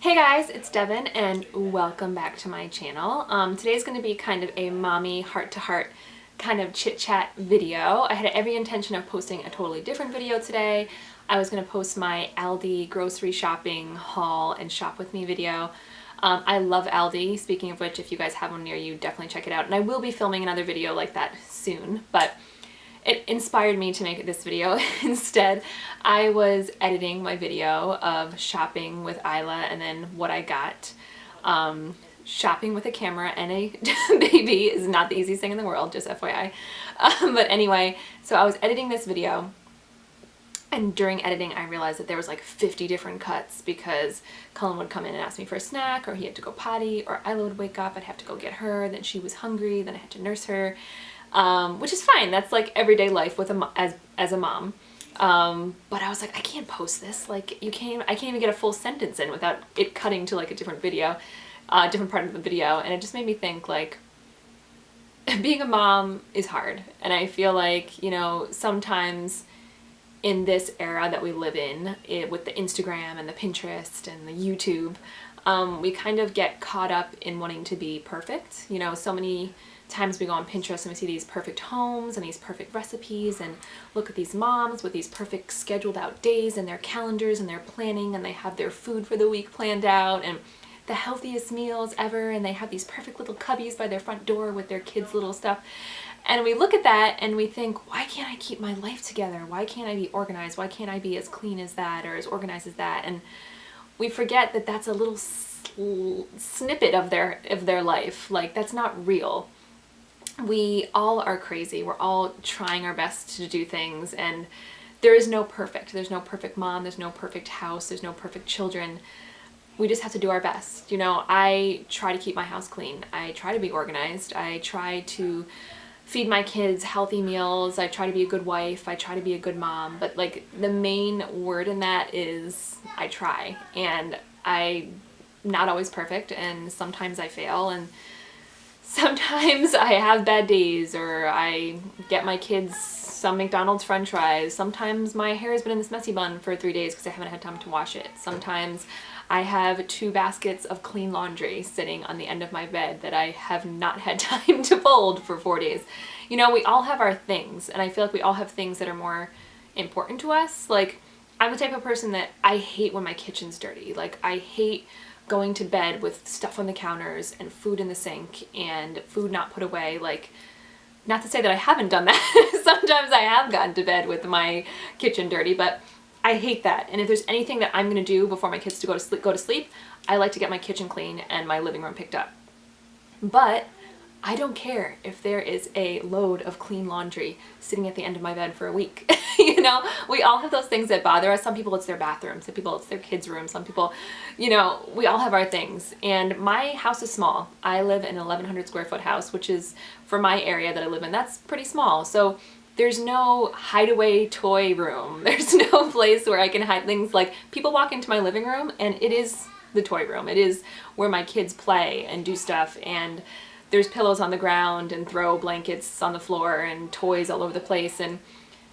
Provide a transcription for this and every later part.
Hey guys, it's Devin and welcome back to my channel. Today's going to be kind of a mommy heart-to-heart kind of chit-chat video. I had every intention of posting a totally different video today. I was going to post my Aldi grocery shopping haul and shop with me video. I love Aldi. Speaking of which, if you guys have one near you, definitely check it out. And I will be filming another video like that soon, but it inspired me to make this video. Instead, I was editing my video of shopping with Isla and then what I got. Shopping with a camera and a baby is not the easiest thing in the world, just FYI. But anyway, so I was editing this video, and during editing I realized that there was like 50 different cuts because Cullen would come in and ask me for a snack, or he had to go potty, or Isla would wake up, I'd have to go get her, then she was hungry, then I had to nurse her. Which is fine. That's like everyday life with as a mom. But I was like, I can't post this. Like I can't even get a full sentence in without it cutting to like a different video, different part of the video. And it just made me think, like, being a mom is hard. And I feel like, you know, sometimes in this era that we live in, with the Instagram and the Pinterest and the YouTube, we kind of get caught up in wanting to be perfect. You know, so many times we go on Pinterest and we see these perfect homes and these perfect recipes, and look at these moms with these perfect scheduled out days and their calendars and their planning, and they have their food for the week planned out and the healthiest meals ever, and they have these perfect little cubbies by their front door with their kids' little stuff. And we look at that and we think, why can't I keep my life together? Why can't I be organized? Why can't I be as clean as that or as organized as that? And we forget that that's a little snippet of their life. Like, that's not real. We all are crazy. We're all trying our best to do things, and there is no perfect. There's no perfect mom, there's no perfect house, there's no perfect children. We just have to do our best. You know, I try to keep my house clean. I try to be organized. I try to feed my kids healthy meals. I try to be a good wife. I try to be a good mom. But like, the main word in that is I try. And I'm not always perfect, and sometimes I fail, and sometimes I have bad days, or I get my kids some McDonald's french fries. Sometimes my hair has been in this messy bun for 3 days because I haven't had time to wash it. Sometimes I have 2 baskets of clean laundry sitting on the end of my bed that I have not had time to fold for 4 days. You know, we all have our things, and I feel like we all have things that are more important to us. Like, I'm the type of person that I hate when my kitchen's dirty. Like, I hate going to bed with stuff on the counters and food in the sink and food not put away. Like, not to say that I haven't done that. Sometimes I have gotten to bed with my kitchen dirty, but I hate that. And if there's anything that I'm going to do before my kids go to sleep, I like to get my kitchen clean and my living room picked up. But I don't care if there is a load of clean laundry sitting at the end of my bed for a week. You know, we all have those things that bother us. Some people it's their bathroom, some people it's their kids' room, some people, you know, we all have our things. And my house is small. I live in an 1,100 square foot house, which is, for my area that I live in, that's pretty small. So there's no hideaway toy room. There's no place where I can hide things. Like, people walk into my living room and it is the toy room. It is where my kids play and do stuff, and there's pillows on the ground and throw blankets on the floor and toys all over the place, and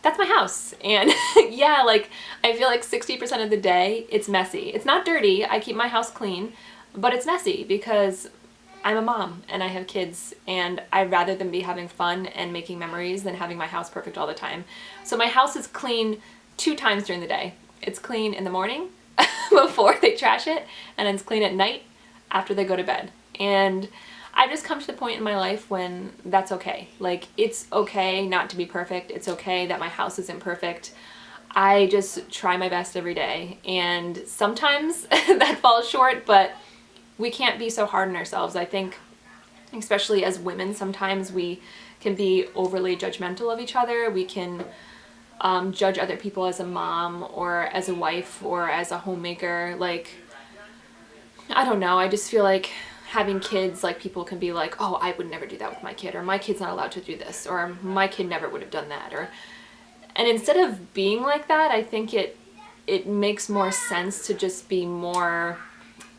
that's my house. And yeah, like, I feel like 60% of the day it's messy. It's not dirty. I keep my house clean, but it's messy because I'm a mom and I have kids, and I'd rather them be having fun and making memories than having my house perfect all the time. So my house is clean 2 times during the day. It's clean in the morning before they trash it, and it's clean at night after they go to bed. And I've just come to the point in my life when that's okay. Like, it's okay not to be perfect. It's okay that my house isn't perfect. I just try my best every day, and sometimes that falls short, but we can't be so hard on ourselves. I think, especially as women, sometimes we can be overly judgmental of each other. We can judge other people as a mom or as a wife or as a homemaker. Like, I don't know, I just feel like having kids, like, people can be like, oh, I would never do that with my kid, or my kid's not allowed to do this, or my kid never would have done that, and instead of being like that, I think it makes more sense to just be more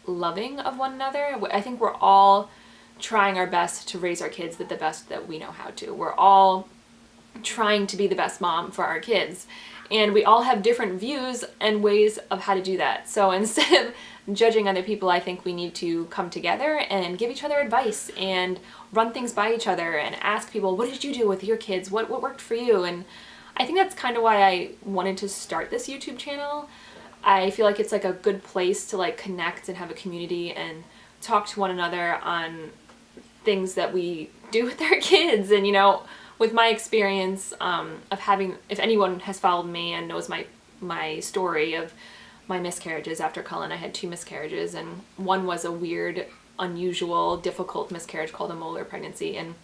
loving of one another. I think we're all trying our best to raise our kids the best that we know how to. We're all trying to be the best mom for our kids, And we all have different views and ways of how to do that. So instead of judging other people, I think we need to come together and give each other advice and run things by each other and ask people, what did you do with your kids? What worked for you? And I think that's kind of why I wanted to start this YouTube channel. I feel like it's like a good place to like connect and have a community and talk to one another on things that we do with our kids. And you know, with my experience of having, if anyone has followed me and knows my story of my miscarriages after Cullen, I had 2 miscarriages, and one was a weird, unusual, difficult miscarriage called a molar pregnancy. And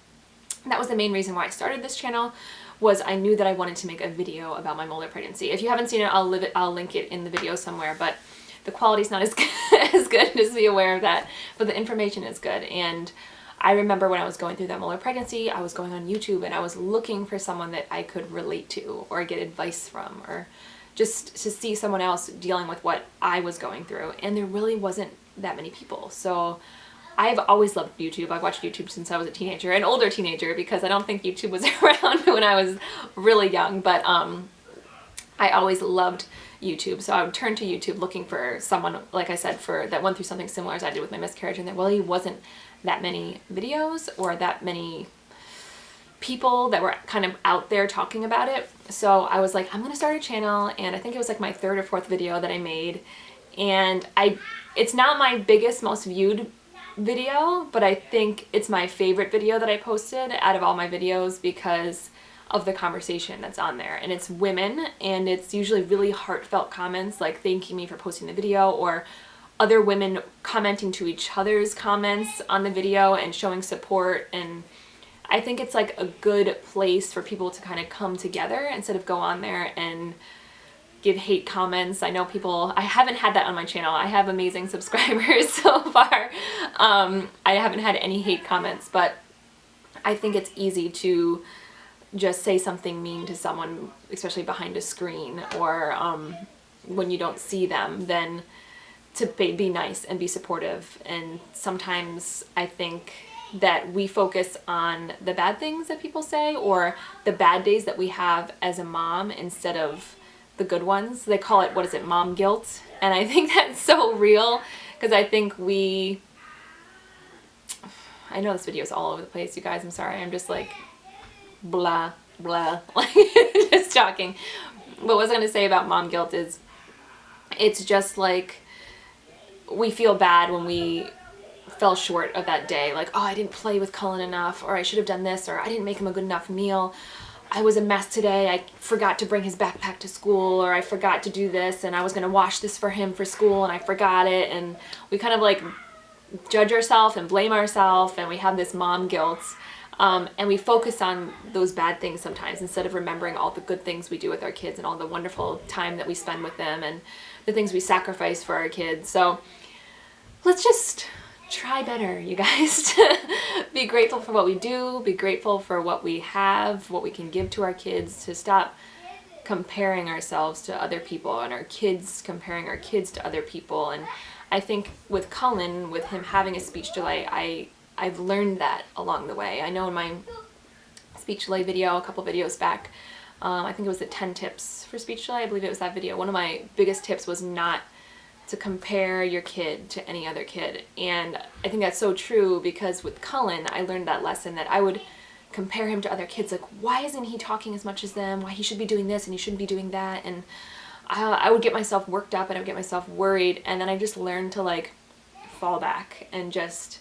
that was the main reason why I started this channel, was I knew that I wanted to make a video about my molar pregnancy. If you haven't seen it, I'll link it in the video somewhere, but the quality's not as good, just be aware of that, but the information is good. And I remember when I was going through that molar pregnancy, I was going on YouTube and I was looking for someone that I could relate to or get advice from, or just to see someone else dealing with what I was going through. And there really wasn't that many people. So I've always loved YouTube. I've watched YouTube since I was a teenager, an older teenager, because I don't think YouTube was around when I was really young, but I always loved YouTube. So I would turn to YouTube looking for someone, like I said, that went through something similar as I did with my miscarriage, and there really wasn't that many videos or that many people that were kind of out there talking about it. So I was like, I'm gonna start a channel, and I think it was like my 3rd or 4th video that I made, and it's not my biggest, most viewed video, but I think it's my favorite video that I posted out of all my videos because of the conversation that's on there. And it's women, and it's usually really heartfelt comments like thanking me for posting the video, or other women commenting to each other's comments on the video and showing support. And I think it's like a good place for people to kind of come together instead of go on there and give hate comments. I know people, I haven't had that on my channel. I have amazing subscribers so far. I haven't had any hate comments, but I think it's easy to just say something mean to someone, especially behind a screen, or when you don't see them, then to be nice and be supportive. And sometimes I think that we focus on the bad things that people say or the bad days that we have as a mom instead of the good ones. They call it, what is it, mom guilt? And I think that's so real, because I think I know this video is all over the place, you guys, I'm sorry, I'm just like blah blah, like just talking. But what I was going to say about mom guilt is, it's just like we feel bad when we fell short of that day, like, oh, I didn't play with Cullen enough, or I should have done this, or I didn't make him a good enough meal, I was a mess today, I forgot to bring his backpack to school, or I forgot to do this, and I was going to wash this for him for school and I forgot it. And we kind of like judge ourselves and blame ourselves, and we have this mom guilt. And we focus on those bad things sometimes instead of remembering all the good things we do with our kids and all the wonderful time that we spend with them and the things we sacrifice for our kids. So let's just try better, you guys, to be grateful for what we do, be grateful for what we have, what we can give to our kids, to stop comparing ourselves to other people and our kids comparing our kids to other people. And I think with Cullen, with him having a speech delay, I've learned that along the way. I know in my speech delay video, a couple videos back, I think it was the 10 tips for speech delay, I believe it was that video. One of my biggest tips was not to compare your kid to any other kid. And I think that's so true, because with Cullen, I learned that lesson, that I would compare him to other kids, like, why isn't he talking as much as them? Why he should be doing this and he shouldn't be doing that. And I would get myself worked up and I would get myself worried. And then I just learned to like fall back and just,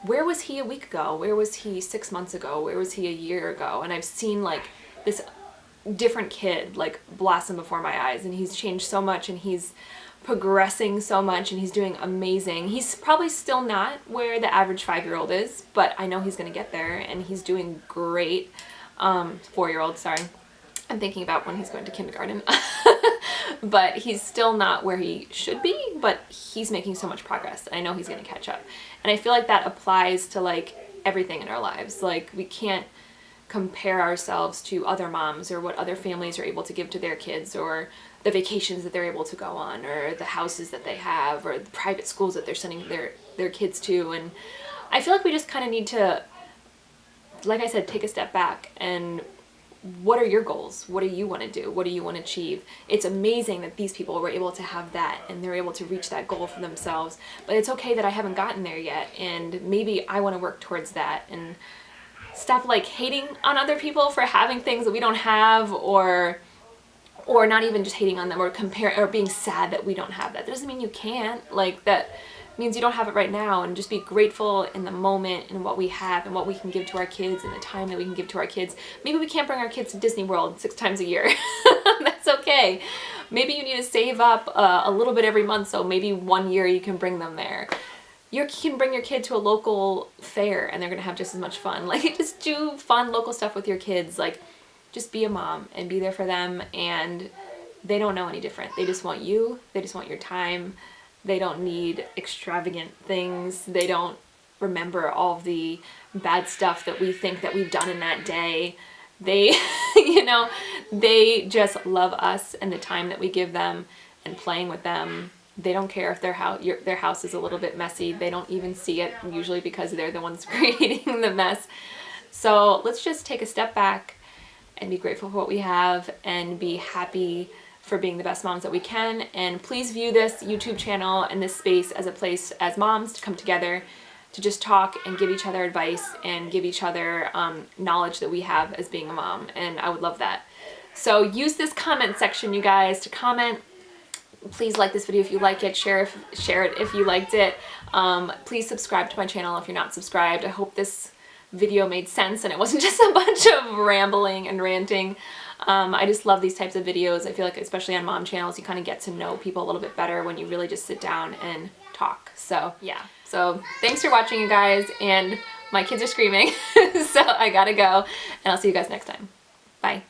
where was he a week ago? Where was he 6 months ago? Where was he a year ago? And I've seen like this different kid like blossom before my eyes, and he's changed so much, and he's progressing so much, and he's doing amazing. He's probably still not where the average 5-year-old is, but I know he's gonna get there, and he's doing great. 4-year-old, sorry. I'm thinking about when he's going to kindergarten. But he's still not where he should be, but he's making so much progress. I know he's gonna catch up. And I feel like that applies to like everything in our lives. Like, we can't compare ourselves to other moms or what other families are able to give to their kids, or the vacations that they're able to go on, or the houses that they have, or the private schools that they're sending their kids to. And I feel like we just kind of need to, like I said, take a step back and what are your goals? What do you want to do? What do you want to achieve? It's amazing that these people were able to have that and they're able to reach that goal for themselves. But it's okay that I haven't gotten there yet, and maybe I want to work towards that. And stop like hating on other people for having things that we don't have, or not even just hating on them or compare or being sad that we don't have that. That doesn't mean you can't. Like, that means you don't have it right now, and just be grateful in the moment and what we have and what we can give to our kids and the time that we can give to our kids. Maybe we can't bring our kids to Disney World 6 times a year. That's okay. Maybe you need to save up a little bit every month, so maybe 1 year you can bring them there. You can bring your kid to a local fair and they're gonna have just as much fun. Like, just do fun local stuff with your kids. Like, just be a mom and be there for them, and they don't know any different. They just want you. They just want your time. They don't need extravagant things. They don't remember all of the bad stuff that we think that we've done in that day. They, you know, they just love us and the time that we give them and playing with them. They don't care if their house is a little bit messy. They don't even see it, usually because they're the ones creating the mess. So let's just take a step back and be grateful for what we have and be happy for being the best moms that we can. And please view this YouTube channel and this space as a place as moms to come together to just talk and give each other advice and give each other knowledge that we have as being a mom. And I would love that. So use this comment section, you guys, to comment. Please like this video if you like it, share it if you liked it. Please subscribe to my channel if you're not subscribed. I hope this video made sense and it wasn't just a bunch of rambling and ranting. I just love these types of videos. I feel like, especially on mom channels, you kind of get to know people a little bit better when you really just sit down and talk. So yeah, so thanks for watching, you guys, and my kids are screaming, so I gotta go, and I'll see you guys next time. Bye.